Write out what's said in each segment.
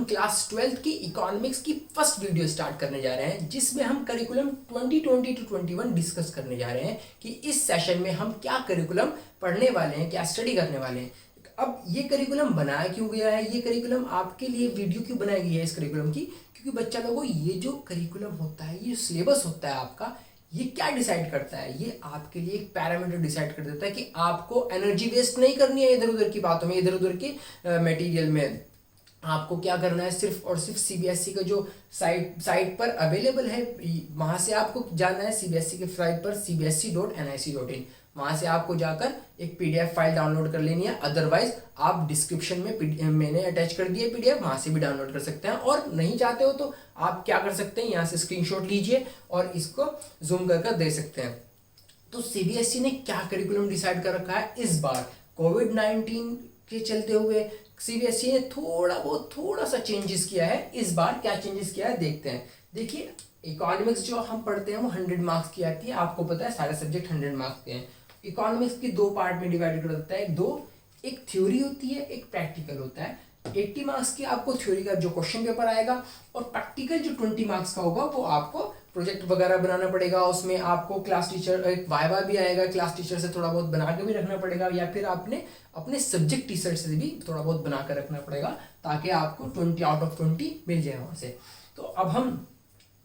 Class 12th की economics की first video start करने जा रहे हैं, जिसमें हम करिकुलम 2020 टू 21 डिस्कस करने जा रहे हैं कि इस सेशन में हम क्या करिकुलम पढ़ने वाले हैं, क्या स्टडी करने वाले हैं। अब ये करिकुलम बनाया क्यों गया है, ये करिकुलम आपके लिए वीडियो क्यों बनाई गई है इस करिकुलम की, क्योंकि बच्चा लोगों ये जो करिकुलम होता है, ये सिलेबस होता है आपका, ये क्या डिसाइड करता है, ये आपके लिए एक पैरामीटर डिसाइड कर देता है कि आपको एनर्जी वेस्ट नहीं करनी है इधर उधर की बातों में, इधर उधर के मटेरियल में। आपको क्या करना है, सिर्फ और सिर्फ सीबीएसई का जो साइट पर अवेलेबल है, वहाँ से आपको जाना है सीबीएसई के साइट पर cbsc.nic.in। वहाँ से आपको जाकर एक पीडीएफ फाइल डाउनलोड कर लेनी है। अदरवाइज आप डिस्क्रिप्शन में मैंने अटैच कर दिया पीडीएफ, वहाँ से भी डाउनलोड कर सकते हैं। और नहीं चाहते हो तो आप क्या कर सकते हैं, यहाँ से स्क्रीनशॉट लीजिए और इसको जूम कर दे सकते हैं। तो सीबीएसई ने क्या करिकुलम डिसाइड कर रखा है इस बार, कोविड-19 के चलते हुए सीबीएसई ने थोड़ा सा चेंजेस किया है। इस बार क्या चेंजेस किया है देखते हैं। देखिए, इकोनॉमिक्स जो हम पढ़ते हैं वो 100 मार्क्स की आती है, आपको पता है सारे सब्जेक्ट 100 मार्क्स के हैं। इकोनॉमिक्स की दो पार्ट में डिवाइड कर देता है, एक थ्योरी होती है, एक प्रैक्टिकल होता है। 80 मार्क्स की आपको थ्योरी का जो क्वेश्चन पेपर आएगा, और प्रैक्टिकल जो 20 मार्क्स का होगा वो आपको प्रोजेक्ट वगैरह बनाना पड़ेगा। उसमें आपको क्लास टीचर, एक वाइवा भी आएगा, क्लास टीचर से थोड़ा बहुत बना के भी रखना पड़ेगा, या फिर आपने अपने सब्जेक्ट टीचर से भी थोड़ा बहुत बना कर रखना पड़ेगा, ताकि आपको 20 आउट ऑफ 20 मिल जाए वहाँ से। तो अब हम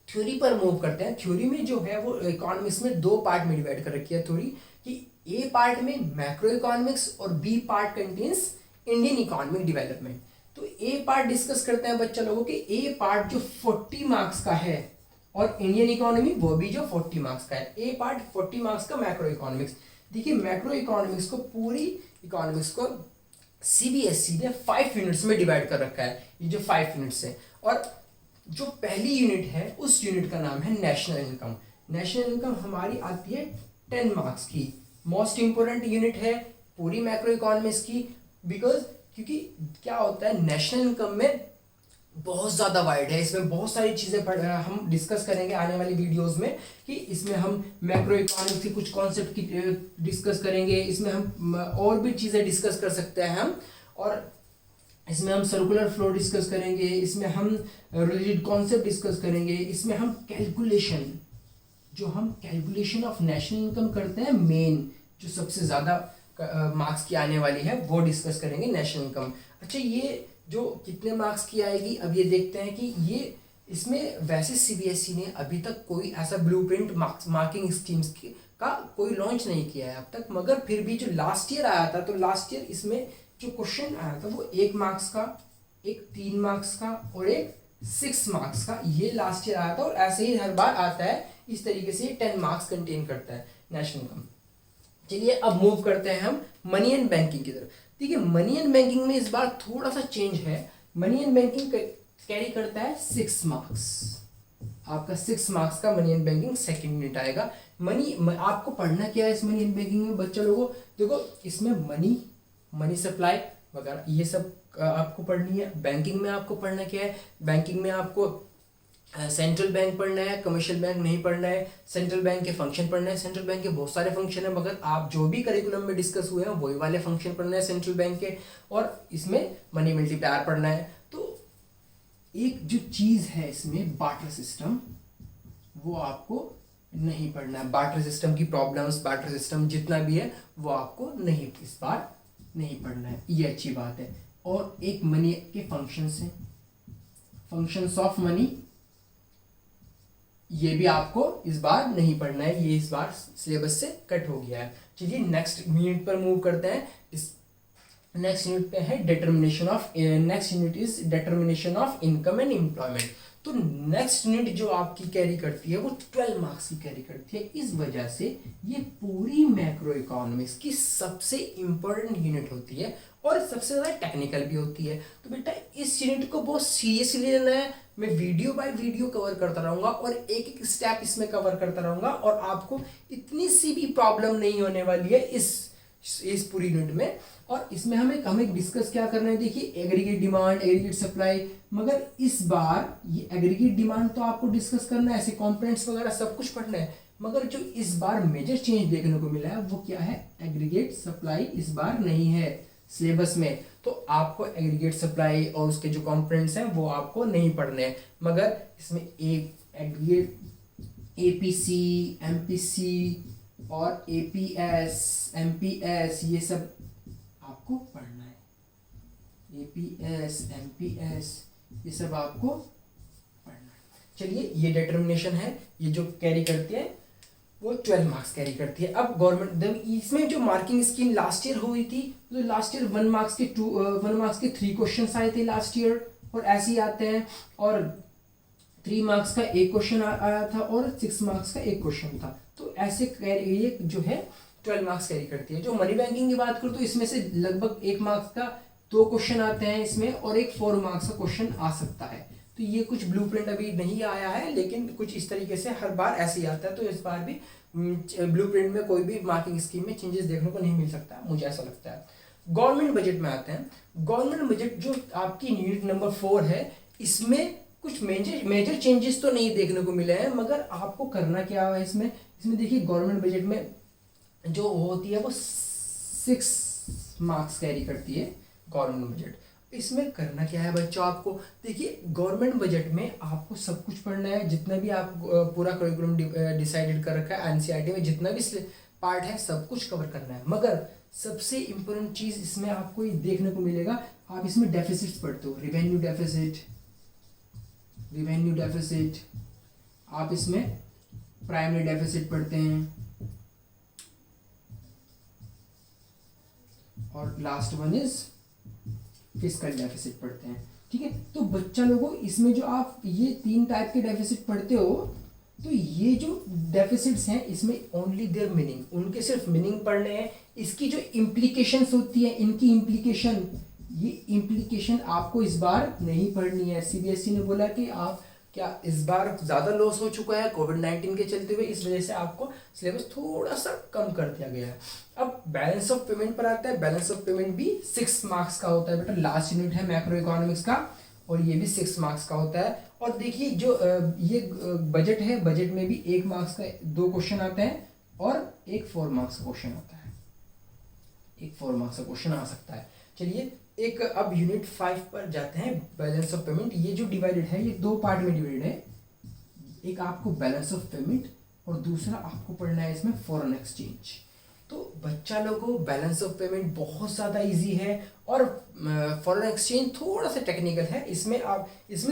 थ्योरी पर मूव करते हैं। थ्योरी में जो है वो इकोनॉमिक्स में दो पार्ट में डिवाइड कर रखी है थ्योरी, कि ए पार्ट में मैक्रो इकोनॉमिक्स और B part contains Indian economic development. तो ए पार्ट डिस्कस करते हैं बच्चा लोगों के। ए पार्ट जो 40 मार्क्स का है, और इंडियन इकोनॉमी वो भी जो 40 मार्क्स का है। ए पार्ट 40 मार्क्स का मैक्रो इकोनॉमिक्स। देखिए, मैक्रो इकोनॉमिक्स को, पूरी इकोनॉमिक्स को सीबीएसई ने 5 यूनिट्स में डिवाइड कर रखा है। ये जो 5 यूनिट्स है, और जो पहली यूनिट है उस यूनिट का नाम है नेशनल इनकम। नेशनल इनकम हमारी आती है 10 मार्क्स की, मोस्ट इंपोर्टेंट यूनिट है पूरी मैक्रो इकोनॉमिक्स की। बिकॉज क्योंकि क्या होता है, नेशनल इनकम में बहुत ज़्यादा वाइड है, इसमें बहुत सारी चीज़ें हम डिस्कस करेंगे आने वाली वीडियोस में, कि इसमें हम मैक्रो इकोनॉमिक्स की कुछ कॉन्सेप्ट की डिस्कस करेंगे, इसमें हम और भी चीज़ें डिस्कस कर सकते हैं हम, और इसमें हम सर्कुलर फ्लो डिस्कस करेंगे, इसमें हम रिलेटेड कॉन्सेप्ट डिस्कस करेंगे, इसमें हम कैलकुलेशन, जो हम कैलकुलेशन ऑफ नेशनल इनकम करते हैं, मेन जो सबसे ज़्यादा मार्क्स की आने वाली है वो डिस्कस करेंगे, नेशनल इनकम। अच्छा, ये जो कितने मार्क्स की आएगी, अब ये देखते हैं कि ये इसमें वैसे सीबीएसई ने अभी तक कोई ऐसा ब्लूप्रिंट मार्किंग स्कीम्स का कोई लॉन्च नहीं किया है अब तक, मगर फिर भी जो लास्ट ईयर आया था, तो लास्ट ईयर इसमें जो क्वेश्चन आया था वो 1 मार्क्स का, एक 3 मार्क्स का और एक 6 मार्क्स का, ये लास्ट ईयर आया था। और ऐसे ही हर बार आता है, इस तरीके से 10 मार्क्स कंटेन करता है नेशनल इनकम। चलिए, अब मूव करते हैं हम मनी एंड बैंकिंग की तरफ। ठीक है, मनी एंड बैंकिंग में इस बार थोड़ा सा चेंज है। मनी एंड बैंकिंग कैरी करता है 6 मार्क्स। आपका 6 मार्क्स का money and banking second unit आएगा। आपको पढ़ना क्या है इस मनी एंड बैंकिंग में बच्चा लोगों, देखो इसमें मनी सप्लाई वगैरह ये सब आपको पढ़नी है। बैंकिंग में आपको पढ़ना क्या है, बैंकिंग में आपको सेंट्रल बैंक पढ़ना है, कमर्शियल बैंक नहीं पढ़ना है। सेंट्रल बैंक के फंक्शन पढ़ना है, सेंट्रल बैंक के बहुत सारे फंक्शन है, मगर आप जो भी करिकुलम में डिस्कस हुए हैं वही वाले फंक्शन पढ़ना है सेंट्रल बैंक के, और इसमें मनी मल्टीप्लायर पढ़ना है। तो एक जो चीज़ है इसमें, बार्टर सिस्टम, वो आपको नहीं पढ़ना है। बार्टर सिस्टम की प्रॉब्लम्स, बार्टर सिस्टम जितना भी है वो आपको नहीं, इस बार नहीं पढ़ना है, ये अच्छी बात है। और एक मनी के फंक्शंस हैं, फंक्शंस ऑफ मनी, ये भी आपको इस बार नहीं पढ़ना है, ये इस बार सिलेबस से कट हो गया है। चलिए नेक्स्ट यूनिट पर मूव करते हैं। इस नेक्स्ट यूनिट पे है determination of, next unit is determination of income and employment. तो नेक्स्ट यूनिट जो आपकी कैरी करती है वो 12 मार्क्स की कैरी करती है। इस वजह से ये पूरी मैक्रो इकोनॉमिक्स की सबसे इंपॉर्टेंट यूनिट होती है, और सबसे ज़्यादा टेक्निकल भी होती है। तो बेटा इस यूनिट को बहुत सीरियसली लेना है। मैं वीडियो बाय वीडियो कवर करता रहूँगा, और एक एक स्टेप इसमें कवर करता रहूँगा, और आपको इतनी सी भी प्रॉब्लम नहीं होने वाली है इस पूरी यूनिट में। और इसमें हमें डिस्कस क्या करना है, देखिए एग्रीगेट डिमांड, एग्रीगेट सप्लाई। मगर इस बार ये एग्रीगेट डिमांड तो आपको डिस्कस करना है, ऐसे कॉम्पोनेंट्स वगैरह सब कुछ पढ़ना है, मगर जो इस बार मेजर चेंज देखने को मिला है वो क्या है, एग्रीगेट सप्लाई इस बार नहीं है सिलेबस में। तो आपको एग्रीगेट सप्लाई और उसके जो कंपोनेंट्स हैं वो आपको नहीं पढ़ने हैं, मगर इसमें एक एग्रीगेट एपीसी, एमपीसी और एपीएस, एमपीएस ये सब आपको पढ़ना है। एपीएस, एमपीएस ये सब आपको पढ़ना है। चलिए, ये डिटर्मिनेशन है, ये जो कैरी करती है वो 12 मार्क्स कैरी करती है। अब गवर्नमेंट इसमें जो मार्किंग स्कीम लास्ट ईयर हुई थी, तो लास्ट ईयर 1 मार्क्स के 3 क्वेश्चन आए थे लास्ट ईयर, और ऐसे ही आते हैं, और 3 मार्क्स का एक क्वेश्चन आया था और 6 मार्क्स का एक क्वेश्चन था। तो ऐसे ये जो है 12 मार्क्स कैरी करती है। जो मनी बैंकिंग की बात करूँ तो इसमें से लगभग 1 मार्क्स का 2 क्वेश्चन आते हैं इसमें, और एक 4 मार्क्स का क्वेश्चन आ सकता है। तो ये कुछ ब्लूप्रिंट अभी नहीं आया है, लेकिन कुछ इस तरीके से हर बार ऐसे ही आता है। तो इस बार भी ब्लूप्रिंट में कोई भी मार्किंग स्कीम में चेंजेस देखने को नहीं मिल सकता, मुझे ऐसा लगता है। गवर्नमेंट बजट में आते हैं। गवर्नमेंट बजट जो आपकी यूनिट नंबर 4 है, इसमें कुछ मेजर चेंजेस तो नहीं देखने को मिले हैं, मगर आपको करना क्या है इसमें देखिए, गवर्नमेंट बजट में जो होती है वो 6 मार्क्स कैरी करती है गवर्नमेंट बजट। इसमें करना क्या है बच्चों, आपको देखिए गवर्नमेंट बजट में आपको सब कुछ पढ़ना है, जितना भी आप पूरा करिकुलम डिसाइडेड कर रखा है एनसीईआरटी में, जितना भी पार्ट है सब कुछ कवर करना है। मगर सबसे इम्पोर्टेंट चीज़ इसमें आपको ये देखने को मिलेगा, आप इसमें डेफिसिट्स पढ़ते हो, रिवेन्यू डेफिसिट, आप इसमें प्राइमरी डेफिसिट पढ़ते हैं, और last one is fiscal deficit पढ़ते हैं। ठीक है, तो बच्चा लोगों इसमें जो आप ये 3 टाइप के डेफिसिट पढ़ते हो, तो ये जो डेफिसिट्स हैं इसमें ओनली देयर मीनिंग, उनके सिर्फ मीनिंग पढ़ने हैं। इसकी जो इम्प्लीकेशंस होती है, इनकी इम्प्लीकेशन आपको इस बार नहीं पढ़नी है। सीबीएसई ने बोला कि आप क्या इस बार ज़्यादा लॉस हो चुका है कोविड-19 के चलते हुए, इस वजह से आपको सिलेबस थोड़ा सा कम कर दिया गया है। अब बैलेंस ऑफ पेमेंट पर आता है। बैलेंस ऑफ पेमेंट भी 6 मार्क्स का होता है बेटा, लास्ट यूनिट है मैक्रो इकोनॉमिक्स का, और ये भी 6 मार्क्स का होता है। और देखिए जो ये बजट है, बजट में भी 1 मार्क्स का 2 क्वेश्चन आते हैं, और एक 4 मार्क्स का क्वेश्चन आता है, एक 4 मार्क्स का क्वेश्चन आ सकता है। चलिए, एक अब यूनिट 5 पर जाते हैं, बैलेंस ऑफ पेमेंट। ये जो डिवाइडेड है, ये 2 पार्ट में डिवाइडेड है। एक आपको बैलेंस ऑफ पेमेंट, और दूसरा आपको पढ़ना है इसमें फॉरेन एक्सचेंज। तो बच्चा लोगों, बैलेंस ऑफ पेमेंट बहुत ज़्यादा इजी है, और फॉरेन एक्सचेंज थोड़ा सा टेक्निकल है। इसमें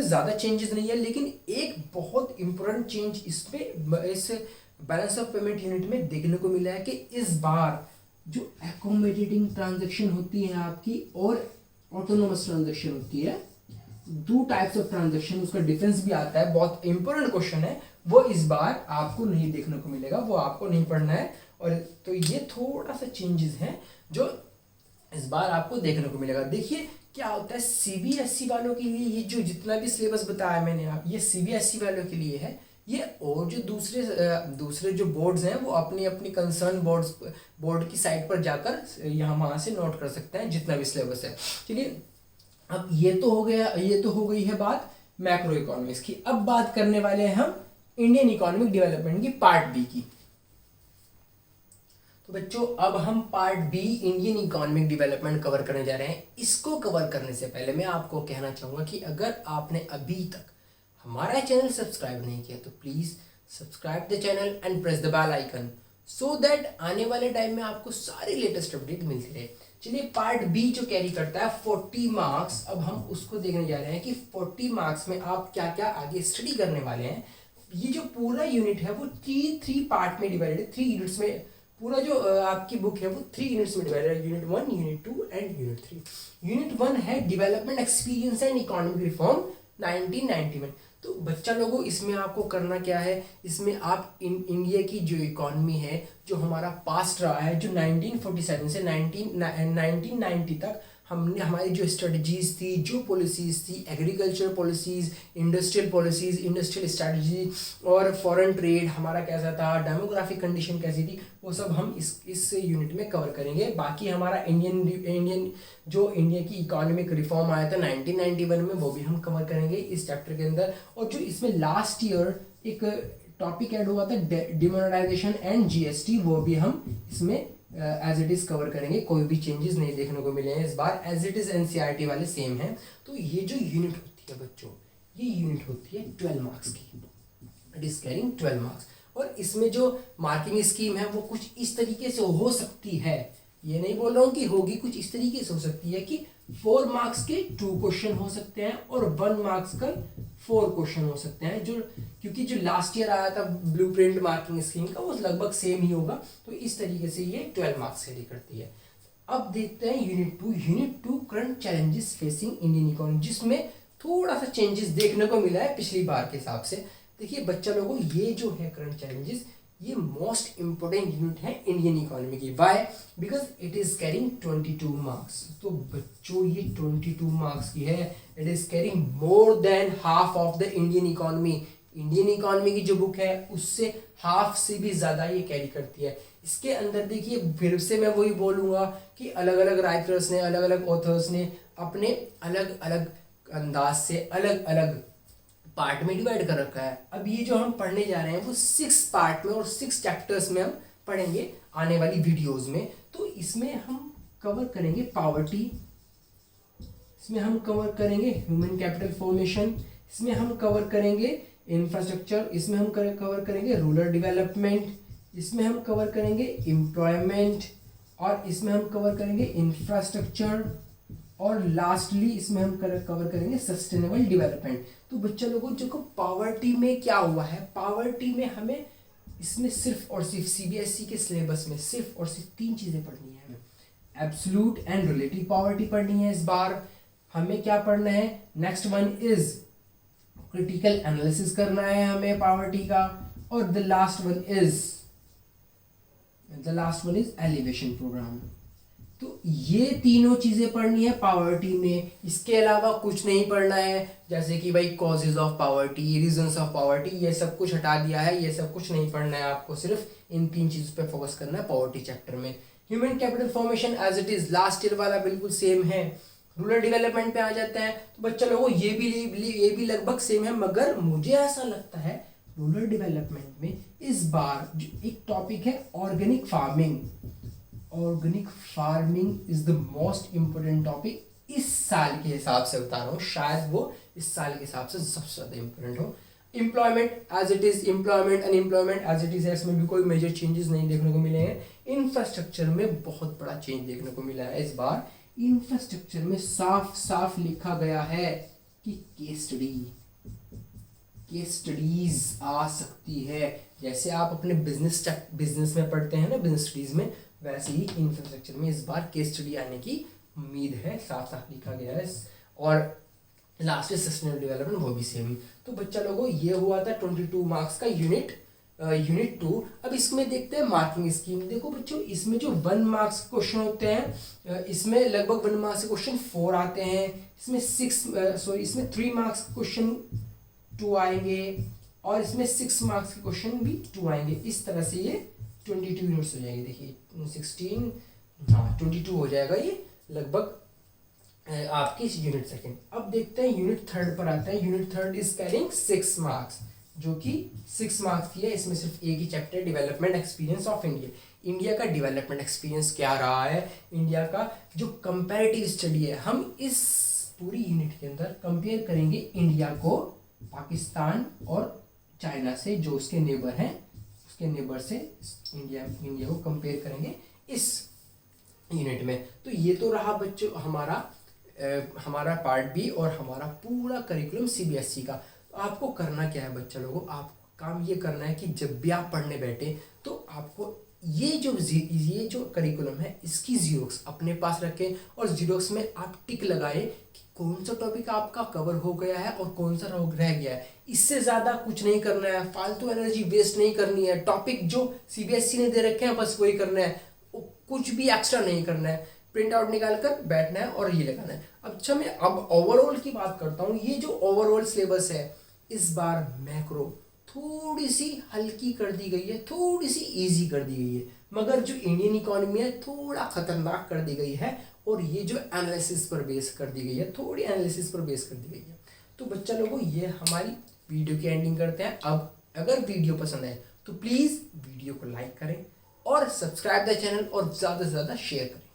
ज़्यादा चेंजेस नहीं है, लेकिन एक बहुत इंपॉर्टेंट चेंज इस बैलेंस ऑफ पेमेंट यूनिट में देखने को मिला है कि इस बार जो एकोमोडेटिंग ट्रांजैक्शन होती है आपकी, और ऑटोनोमस ट्रांजैक्शन होती है, 2 टाइप्स ऑफ ट्रांजैक्शन, उसका डिफरेंस भी आता है। बहुत इंपॉर्टेंट क्वेश्चन है, वो इस बार आपको नहीं देखने को मिलेगा, वो आपको नहीं पढ़ना है। और तो ये थोड़ा सा चेंजेस हैं जो इस बार आपको देखने को मिलेगा। देखिए क्या होता है, सीबीएसई वालों के लिए ये जो जितना भी सिलेबस बताया मैंने, आप ये सीबीएसई वालों के लिए है ये, और जो दूसरे जो बोर्ड्स हैं वो अपनी अपनी कंसर्न बोर्ड की साइट पर जाकर यहाँ वहाँ से नोट कर सकते हैं जितना भी सिलेबस है। चलिए, अब ये तो हो गई है बात मैक्रो इकोनॉमिक्स की। अब बात करने वाले हैं हम इंडियन इकोनॉमिक डेवलपमेंट की, पार्ट बी की। तो बच्चों, अब हम part B Indian economic development cover करने जा रहे हैं। इसको कवर करने से पहले मैं आपको कहना चाहूँगा कि अगर आपने अभी तक हमारा चैनल सब्सक्राइब नहीं किया तो please subscribe the channel and press the bell icon, so that आने वाले टाइम में आपको सारी लेटेस्ट अपडेट मिलती रहे। चलिए, पार्ट बी जो कैरी करता है 40 मार्क्स, अब हम उसको देखने जा रहे हैं कि 40 मार्क्स में आप क्या क्या आगे स्टडी करने वाले हैं। ये जो पूरा यूनिट है वो 3 पार्ट में डिवाइडेड है, 3 यूनिट्स में। पूरा जो आपकी बुक है वो 3 यूनिट्स में डिवाइडेड है, unit 1, unit 2 and unit 3। Unit 1 है development experience and economic reform 1991। तो बच्चा लोगों, इसमें आपको करना क्या है, इसमें आप इंडिया की जो इकॉनमी है, जो हमारा पास्ट रहा है, जो 1947 से 1990 तक हमने हमारी जो स्ट्रेटजीज थी, जो पॉलिसीज़ थी, एग्रीकल्चर पॉलिसीज़, इंडस्ट्रियल स्ट्रेटजी, और फॉरेन ट्रेड हमारा कैसा था, डेमोग्राफिक कंडीशन कैसी थी, वो सब हम इस यूनिट में कवर करेंगे। बाकी हमारा इंडिया की इकोनॉमिक रिफॉर्म आया था 1991 में, वो भी हम कवर करेंगे इस चैप्टर के अंदर। और जो इसमें लास्ट ईयर एक टॉपिक ऐड हुआ था डिमोनेटाइजेशन एंड जीएसटी, वो भी हम इसमें एज इट इज़ कवर करेंगे, कोई भी चेंजेस नहीं देखने को मिले हैं इस बार, एज इट इज़ एनसीईआरटी वाले सेम हैं। तो ये जो यूनिट होती है बच्चों, ये यूनिट होती है 12 मार्क्स की, इट इज़ कैरिंग 12 मार्क्स। और इसमें जो मार्किंग स्कीम है वो कुछ इस तरीके से हो सकती है, ये नहीं बोल रहा हूँ कि होगी, कुछ इस तरीके से हो सकती है कि 4 मार्क्स के 2 क्वेश्चन हो सकते हैं और 1 मार्क्स का 4 क्वेश्चन हो सकते हैं, जो क्योंकि जो लास्ट ईयर आया था ब्लूप्रिंट मार्किंग स्कीम का वो लगभग सेम ही होगा। तो इस तरीके से ये 12 मार्क्स कैरी करती है। अब देखते हैं unit two current challenges facing Indian economy, जिसमें थोड़ा सा चेंजेस देखने को मिला है पिछली बार के हिसाब से। देखिए बच्चा लोगों, ये जो है करंट चैलेंजेस, ये मोस्ट इंपोर्टेंट यूनिट है इंडियन इकोनॉमी की। Why? Because it is carrying 22 marks. तो बच्चों ये 22 मार्क्स की है, it is carrying more than half of the Indian economy. Indian economy की जो बुक है उससे हाफ से भी ज़्यादा ये कैरी करती है। इसके अंदर देखिए, फिर से मैं वही बोलूँगा कि अलग अलग राइटर्स ने, अलग अलग ऑथर्स ने अपने अलग अलग अंदाज से अलग अलग पार्ट में डिवाइड कर रखा है। अब ये जो हम पढ़ने जा रहे हैं वो 6 पार्ट में और 6 चैप्टर्स में हम पढ़ेंगे आने वाली वीडियोस में। तो इसमें हम कवर करेंगे पॉवर्टी, इसमें हम कवर करेंगे ह्यूमन कैपिटल फॉर्मेशन, इसमें हम कवर करेंगे इंफ्रास्ट्रक्चर, इसमें हम कवर करेंगे रूरल डेवलपमेंट, इसमें हम कवर करेंगे एम्प्लॉयमेंट, और इसमें हम कवर करेंगे इंफ्रास्ट्रक्चर, और लास्टली इसमें हम कवर करेंगे सस्टेनेबल डेवलपमेंट। तो बच्चा लोगों, जो पॉवर्टी में क्या हुआ है, पॉवर्टी में हमें इसमें सिर्फ और सिर्फ सीबीएसई के सिलेबस में सिर्फ और सिर्फ 3 चीज़ें पढ़नी है हमें। एब्सोल्यूट एंड रिलेटिव पॉवर्टी पढ़नी है इस बार। हमें क्या पढ़ना है, next one is critical analysis करना है हमें पॉवर्टी का, और the last one is alleviation programme. तो ये तीनों चीजें पढ़नी है पॉवर्टी में। इसके अलावा कुछ नहीं पढ़ना है, जैसे कि भाई causes of poverty, reasons of poverty, ये सब कुछ हटा दिया है, ये सब कुछ नहीं पढ़ना है आपको, सिर्फ इन 3 चीजों पे फोकस करना है पॉवर्टी चैप्टर में। Human capital formation as it is last year वाला बिल्कुल सेम है। रूरल डेवलपमेंट पे आ जाते हैं, तो बच्चा लोगों ये भी लगभग सेम है, मगर मुझे ऐसा लगता है रूरल डेवलपमेंट में इस बार जो एक टॉपिक है organic farming, organic farming is the most important topic इस साल के हिसाब से बता रहा हूँ, शायद वो इस साल के हिसाब से सबसे ज़्यादा इंपोर्टेंट हो। Employment as it is, employment unemployment as it is है, इसमें भी कोई मेजर चेंजेस नहीं देखने को मिले हैं। इंफ्रास्ट्रक्चर में बहुत बड़ा चेंज देखने को मिला है इस बार। इंफ्रास्ट्रक्चर में साफ साफ लिखा गया है कि केस स्टडीज आ सकती है। जैसे आप अपने बिजनेस में पढ़ते हैं ना, बिजनेस स्टडीज में, वैसे ही इंफ्रास्ट्रक्चर में इस बार केस स्टडी आने की उम्मीद है, साफ साफ लिखा गया है। और लास्ट इज सस्टेनेबल डेवलपमेंट, वो भी सेम। तो बच्चा लोगों, ये हुआ था 22 मार्क्स का यूनिट 2। अब इसमें देखते हैं मार्किंग स्कीम। देखो बच्चों, इसमें जो 1 मार्क्स क्वेश्चन होते हैं, इसमें लगभग 1 मार्क्स के क्वेश्चन 4 आते हैं। इसमें 3 मार्क्स क्वेश्चन 2 आएंगे, और इसमें 6 मार्क्स के क्वेश्चन भी 2 आएंगे। इस तरह से ये 22 यूनिट्स हो जाएगी। देखिए 16, हाँ 22 हो जाएगा ये लगभग आपकी यूनिट सेकंड। अब देखते हैं यूनिट थर्ड पर आता है। Unit third is carrying 6 marks, जो कि 6 मार्क्स की है। इसमें सिर्फ एक ही chapter, development experience of India. India का डेवलपमेंट एक्सपीरियंस क्या रहा है, इंडिया का जो कंपैरेटिव स्टडी है, हम इस पूरी यूनिट के अंदर कंपेयर करेंगे इंडिया को पाकिस्तान और चाइना से, जो उसके नेबर हैं, उसके नेबर से इंडिया को कंपेयर करेंगे इस यूनिट में। तो ये तो रहा बच्चों हमारा पार्ट बी और हमारा पूरा करिकुलम सीबीएसई का। तो आपको करना क्या है बच्चा लोगों, आपको काम ये करना है कि जब भी आप पढ़ने बैठे तो आपको ये जो करिकुलम है इसकी जीरोक्स अपने पास रखें, और जीरोक्स में आप टिक लगाए कि कौन सा टॉपिक आपका कवर हो गया है और कौन सा रह गया है। इससे ज़्यादा कुछ नहीं करना है, फालतू एनर्जी वेस्ट नहीं करनी है। टॉपिक जो सीबीएसई ने दे रखे हैं बस वही करना है, कुछ भी एक्स्ट्रा नहीं करना है। प्रिंट आउट निकाल कर बैठना है और ये लगाना है। अच्छा, मैं अब ओवरऑल की बात करता हूँ। ये जो ओवरऑल सिलेबस है इस बार मैक्रो थोड़ी सी हल्की कर दी गई है, थोड़ी सी इजी कर दी गई है, मगर जो इंडियन इकोनॉमी है थोड़ा खतरनाक कर दी गई है, और ये जो एनालिसिस पर बेस कर दी गई है, थोड़ी एनालिसिस पर बेस कर दी गई है। तो बच्चा लोगों, ये हमारी वीडियो की एंडिंग करते हैं। अब अगर वीडियो पसंद आए तो प्लीज़ वीडियो को लाइक करें और सब्सक्राइब द चैनल और ज़्यादा से ज़्यादा शेयर करें।